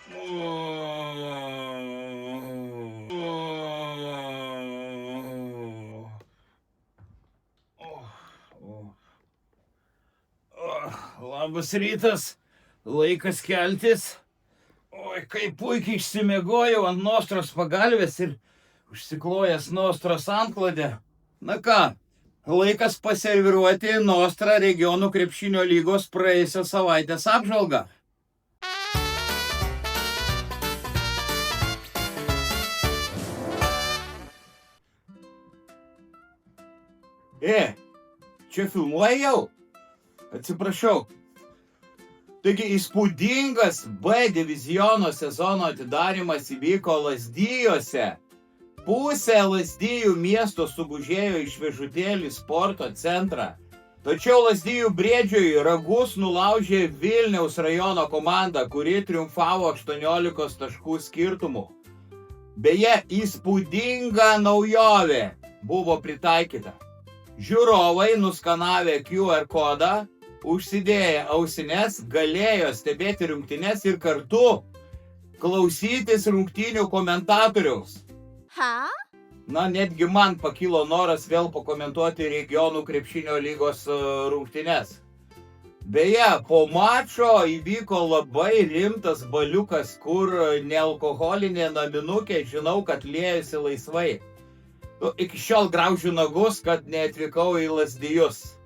Labas rytas, laikas keltis. Oi, kaip puikiai išsimiegojau ant nostros pagalvės ir užsiklojęs nostros antklodę. Na ką, laikas paserviruoti Nostrą regionų krepšinio lygos praėjusios savaitės apžvalgą. Čia filmuoja jau? Atsiprašau. Taigi įspūdingas B diviziono sezono atidarimas įvyko Lazdijuose. Pusė Lazdijų miesto sugužėjo į Šviežutėlį sporto centrą. Tačiau Lazdijų Briedžiui ragus nulaužė Vilniaus rajono komanda, kuri triumfavo 18 taškų skirtumu. Beje, įspūdinga naujovė buvo pritaikyta. Žiūrovai nuskanavę QR kodą, užsidėję ausines, galėjo stebėti rungtynes ir kartu klausytis rungtynių komentatoriaus. Na, netgi man pakilo noras vėl pakomentuoti regionų krepšinio lygos rungtynes. Beje, po mačo įvyko labai rimtas baliukas, kur nealkoholinė naminukė, žinau, kad liejasi laisvai. Iki šiol graužiu nagus, kad neatvykau į Lazdijus.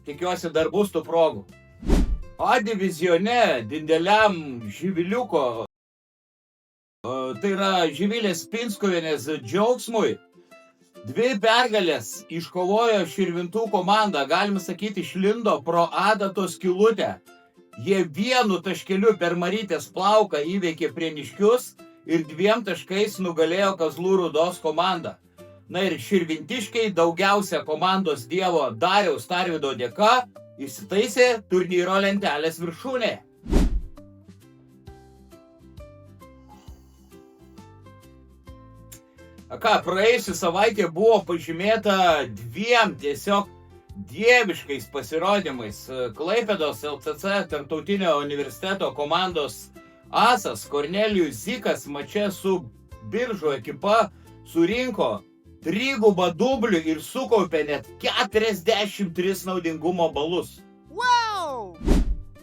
Tikiuosi dar bus tų progų. A divizione dideliam Živiliuko, tai yra Živilės Pinskuvienės džiaugsmui, 2 pergalės iškovojo Širvintų komanda, galima sakyti, išlindo pro adatos skylutę. Jie 1 taškeliu per Marytės plauką įveikė Prieniškius ir 2 taškais nugalėjo Kazlų Rūdos komandą. Na ir širvintiškiai daugiausia komandos dievo Dariaus Tarvydo dėka įsitaisė turnyro lentelės viršūnėje. Praėjusi savaitė buvo pažymėta 2 tiesiog dieviškais pasirodymais. Klaipėdos LCC tarptautinio universiteto komandos asas Kornelijus Zikas mače su Biržų ekipa surinko 3 dublių ir sukaupė net 43 naudingumo balus. Wow!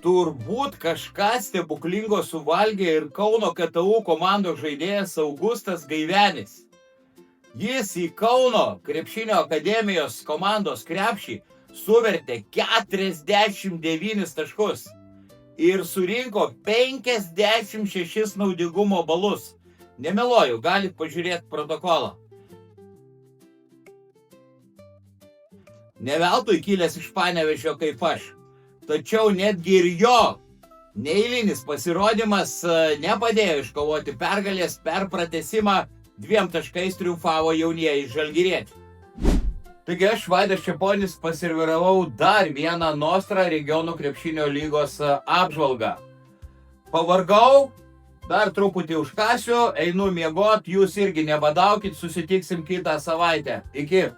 Turbūt kažką stebuklingo suvalgė ir Kauno KTU komandos žaidėjas Augustas Gaivenis. Jis į Kauno krepšinio akademijos komandos krepšį suvertė 49 taškus ir surinko 56 naudingumo balus. Nemeluoju, galit pažiūrėti protokolą. Ne veltui kilęs iš Panevėžio kaip aš. Tačiau netgi ir jo neeilinis pasirodymas nepadėjo iškovoti pergalės. Per pratęsimą 2 taškais triumfavo jaunieji žalgiriečiai. Taigi aš, Vaidas Čeponis, paserviravau dar vieną Nostrą regionų krepšinio lygos apžvalgą. Pavargau, dar truputį užkasiu, einu miegot, jūs irgi nebadaukit, susitiksim kitą savaitę. Iki.